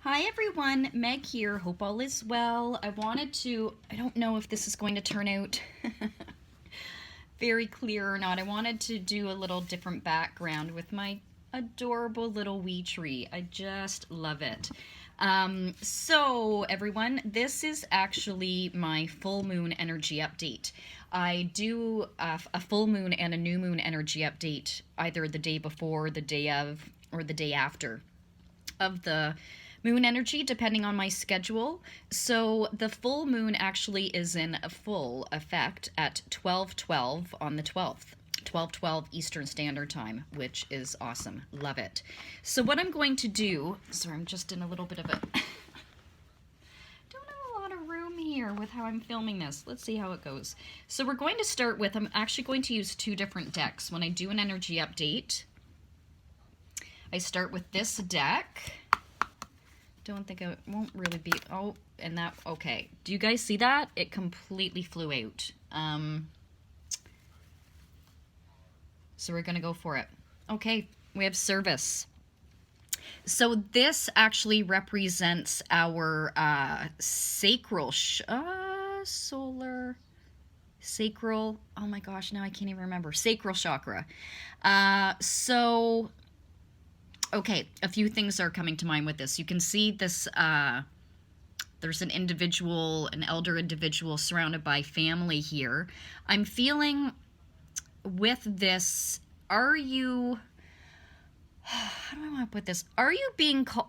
Hi everyone, Meg here. Hope all is well. I don't know if this is going to turn out very clear or not. I wanted to do a little different background with my adorable little wee tree. I just love it. So everyone, this is actually my full moon energy update. I do a full moon and a new moon energy update either the day before, the day of, or the day after of the moon energy, depending on my schedule. So the full moon actually is in a full effect at 12:12 on the 12th. 12:12 Eastern Standard Time, which is awesome. Love it. So what I'm going to do, sorry, I'm just in a little bit of a don't have a lot of room here with how I'm filming this. Let's see how it goes. So we're going to start with, I'm actually going to use two different decks. When I do an energy update, I start with this deck. Don't think it won't really be, oh, and that, okay. Do you guys see that? It completely flew out. So we're gonna go for it. Okay, we have service. So this actually represents our sacral, sacral, oh my gosh, now I can't even remember. Sacral chakra. Okay, a few things are coming to mind with this. You can see this, there's an elder individual surrounded by family here. I'm feeling with this, how do I want to put this? Are you being called,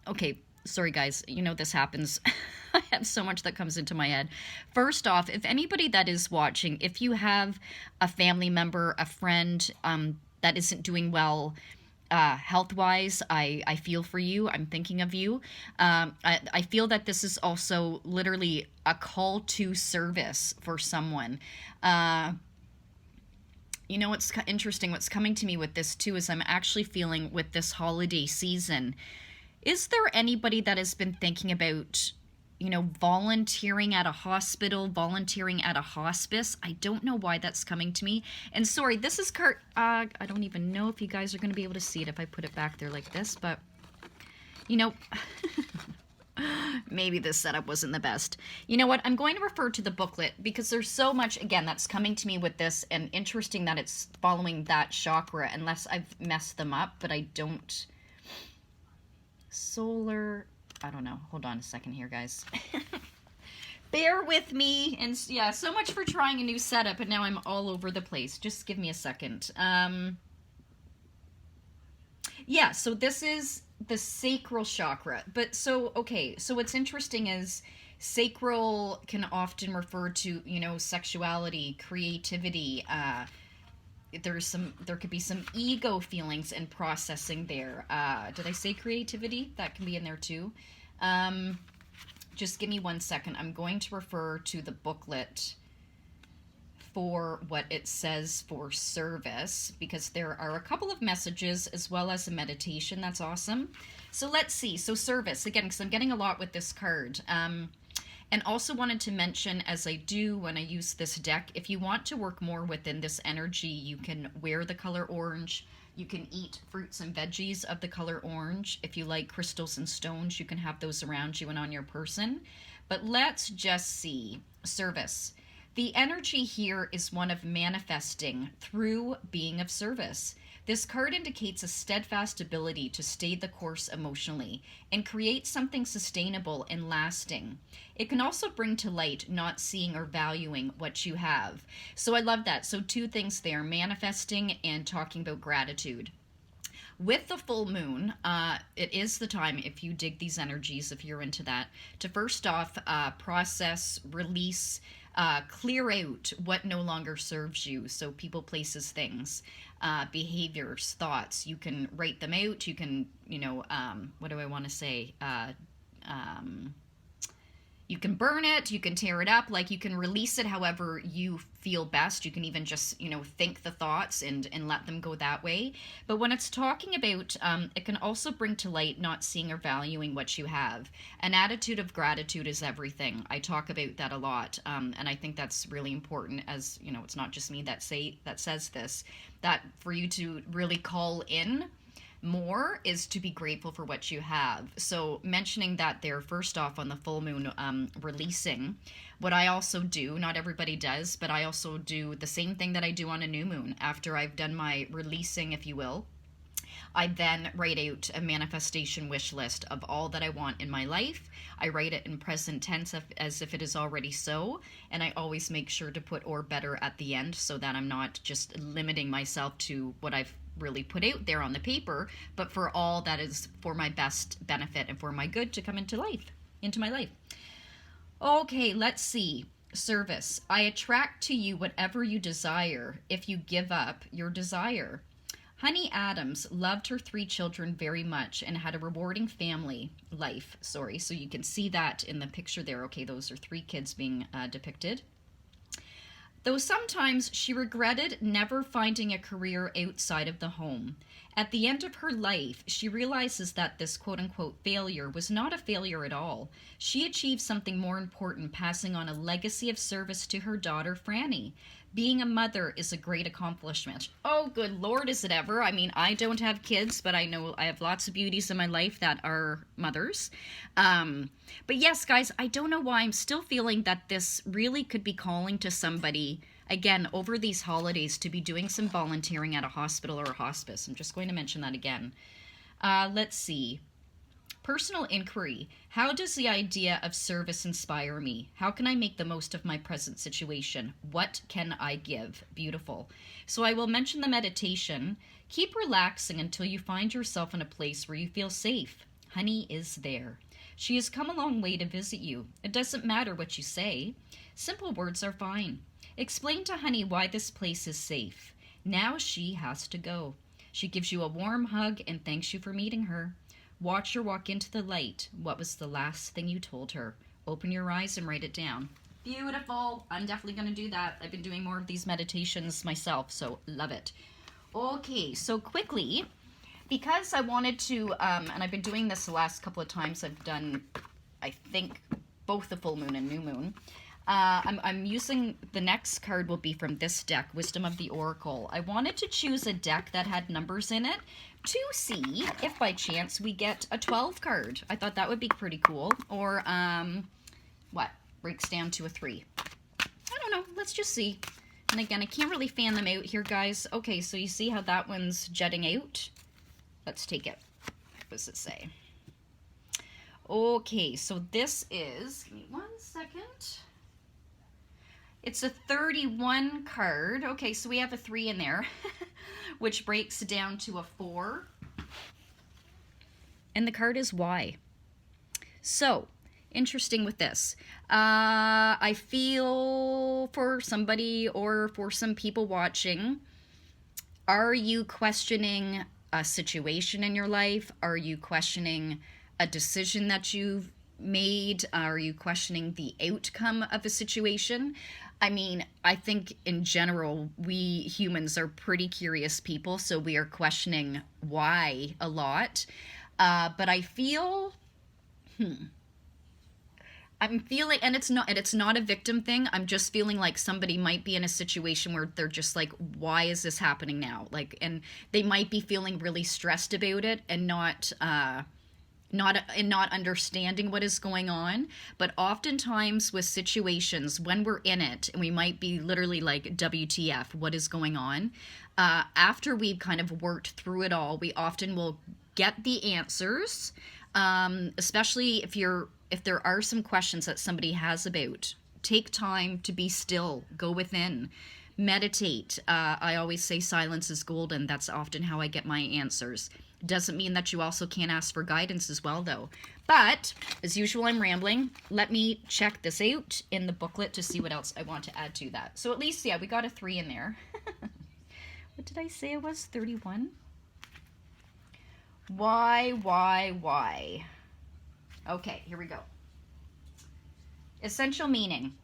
okay, sorry guys, you know this happens. I have so much that comes into my head. First off, if anybody that is watching, if you have a family member, a friend that isn't doing well, health-wise, I feel for you. I'm thinking of you. I feel that this is also literally a call to service for someone. You know what's interesting? What's coming to me with this too is I'm actually feeling with this holiday season, is there anybody that has been thinking about, you know, volunteering at a hospital, volunteering at a hospice? I don't know why that's coming to me. And sorry, this is I don't even know if you guys are going to be able to see it if I put it back there like this, but, you know, maybe this setup wasn't the best. You know what? I'm going to refer to the booklet because there's so much, again, that's coming to me with this, and interesting that it's following that chakra, unless I've messed them up, but I don't. Solar, I don't know. Hold on a second here, guys. Bear with me. And yeah, so much for trying a new setup, and now I'm all over the place. Just give me a second. Yeah, so this is the sacral chakra. But so, okay, so what's interesting is sacral can often refer to, you know, sexuality, creativity, there could be some ego feelings and processing there. Did I say creativity? That can be in there too. Just give me 1 second. I'm going to refer to the booklet for what it says for service, because there are a couple of messages as well as a meditation. That's awesome. So let's see. So service, again, because I'm getting a lot with this card. And also wanted to mention, as I do when I use this deck, if you want to work more within this energy, you can wear the color orange. You can eat fruits and veggies of the color orange. If you like crystals and stones, you can have those around you and on your person. But let's just see. Service. The energy here is one of manifesting through being of service. This card indicates a steadfast ability to stay the course emotionally and create something sustainable and lasting. It can also bring to light not seeing or valuing what you have. So I love that. So two things there, manifesting and talking about gratitude. With the full moon, it is the time, if you dig these energies, if you're into that, to first off process, release, clear out what no longer serves you. So people, places, things, behaviors, thoughts. You can write them out. You can, you know, what do I want to say? You can burn it, you can tear it up, like you can release it however you feel best. You can even just, you know, think the thoughts and let them go that way. But when it's talking about, it can also bring to light not seeing or valuing what you have. An attitude of gratitude is everything. I talk about that a lot, and I think that's really important, as, you know, it's not just me that says this, that for you to really call in more is to be grateful for what you have. So mentioning that there first off on the full moon, releasing, what I also do, not everybody does, but I also do the same thing that I do on a new moon. After I've done my releasing, if you will, I then write out a manifestation wish list of all that I want in my life. I write it in present tense as if it is already so, and I always make sure to put or better at the end so that I'm not just limiting myself to what I've really put out there on the paper, but for all that is for my best benefit and for my good to come into my life. Okay, let's see. Service. I attract to you whatever you desire if you give up your desire. Honey Adams loved her 3 children very much and had a rewarding family life. So you can see that in the picture there. Okay, those are 3 kids being depicted. Though sometimes she regretted never finding a career outside of the home. At the end of her life, she realizes that this quote-unquote failure was not a failure at all. She achieved something more important, passing on a legacy of service to her daughter, Franny. Being a mother is a great accomplishment. Oh, good Lord, is it ever? I mean, I don't have kids, but I know I have lots of beauties in my life that are mothers. But yes, guys, I don't know why I'm still feeling that this really could be calling to somebody, again, over these holidays, to be doing some volunteering at a hospital or a hospice. I'm just going to mention that again. Let's see. Personal inquiry. How does the idea of service inspire me? How can I make the most of my present situation? What can I give? Beautiful. So I will mention the meditation. Keep relaxing until you find yourself in a place where you feel safe. Honey is there. She has come a long way to visit you. It doesn't matter what you say. Simple words are fine. Explain to Honey why this place is safe. Now she has to go. She gives you a warm hug and thanks you for meeting her. Watch her walk into the light. What was the last thing you told her? Open your eyes and write it down. Beautiful. I'm definitely going to do that. I've been doing more of these meditations myself, so love it. Okay, so quickly, because I wanted to, and I've been doing this the last couple of times, I've done, I think, both the full moon and new moon. I'm using, the next card will be from this deck, Wisdom of the Oracle. I wanted to choose a deck that had numbers in it to see if by chance we get a 12 card. I thought that would be pretty cool. Or, what? Breaks down to a 3. I don't know. Let's just see. And again, I can't really fan them out here, guys. Okay, so you see how that one's jutting out? Let's take it. What does it say? Okay, so this is, give me 1 second. It's a 31 card. Okay, so we have a 3 in there, which breaks down to a 4. And the card is why. So, interesting with this. I feel for somebody or for some people watching, are you questioning a situation in your life? Are you questioning a decision that you've made? Are you questioning the outcome of a situation? I mean, I think in general, we humans are pretty curious people, so we are questioning why a lot. But I feel, I'm feeling, and it's not a victim thing. I'm just feeling like somebody might be in a situation where they're just like, why is this happening now? Like, and they might be feeling really stressed about it and not understanding what is going on. But oftentimes with situations when we're in it and we might be literally like, WTF, what is going on? After we've kind of worked through it all, we often will get the answers, especially if there are some questions that somebody has about. Take time to be still, go within, meditate. I always say silence is golden. That's often how I get my answers. Doesn't mean that you also can't ask for guidance as well, though. But, as usual, I'm rambling. Let me check this out in the booklet to see what else I want to add to that. So at least, yeah, we got a 3 in there. What did I say it was? 31? Why? Okay, here we go. Essential meaning.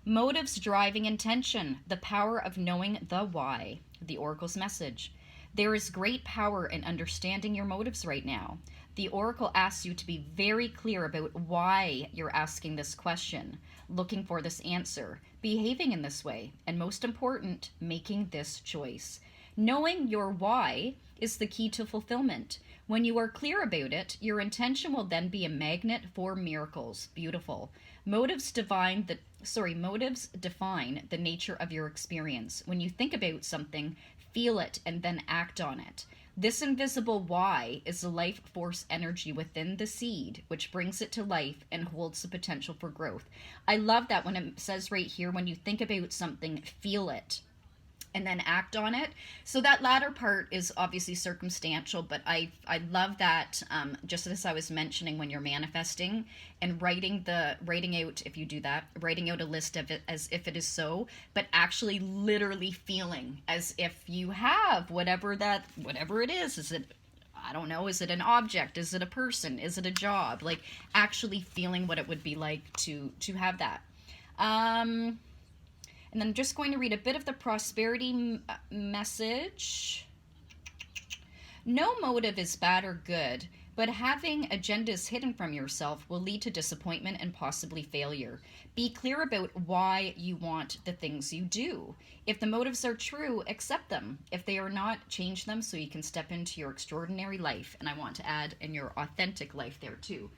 Motives driving intention. The power of knowing the why. The Oracle's message. There is great power in understanding your motives right now. The Oracle asks you to be very clear about why you're asking this question, looking for this answer, behaving in this way, and most important, making this choice. Knowing your why is the key to fulfillment. When you are clear about it, your intention will then be a magnet for miracles. Beautiful. Motives define the nature of your experience. When you think about something, feel it and then act on it. This invisible why is the life force energy within the seed, which brings it to life and holds the potential for growth. I love that when it says right here, when you think about something, feel it and then act on it. So that latter part is obviously circumstantial, but I love that, just as I was mentioning, when you're manifesting and writing out, if you do that, writing out a list of it as if it is so, but actually literally feeling as if you have whatever it is. Is it, I don't know, is it an object? Is it a person? Is it a job? Like actually feeling what it would be like to have that. And then I'm just going to read a bit of the prosperity message. No motive is bad or good, but having agendas hidden from yourself will lead to disappointment and possibly failure. Be clear about why you want the things you do. If the motives are true, accept them. If they are not, change them so you can step into your extraordinary life. And I want to add, in your authentic life there too.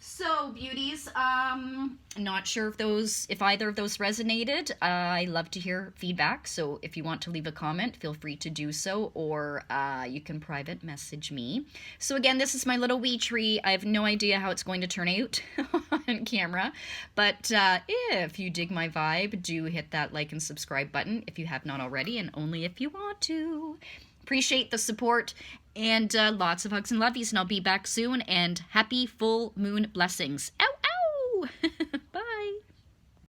So, beauties, not sure if either of those resonated. I love to hear feedback, so if you want to leave a comment, feel free to do so, or you can private message me. So again, this is my little wee tree. I have no idea how it's going to turn out on camera, but if you dig my vibe, do hit that like and subscribe button if you have not already, and only if you want to. Appreciate the support, and lots of hugs and lovies, and I'll be back soon, and happy full moon blessings. Ow, ow!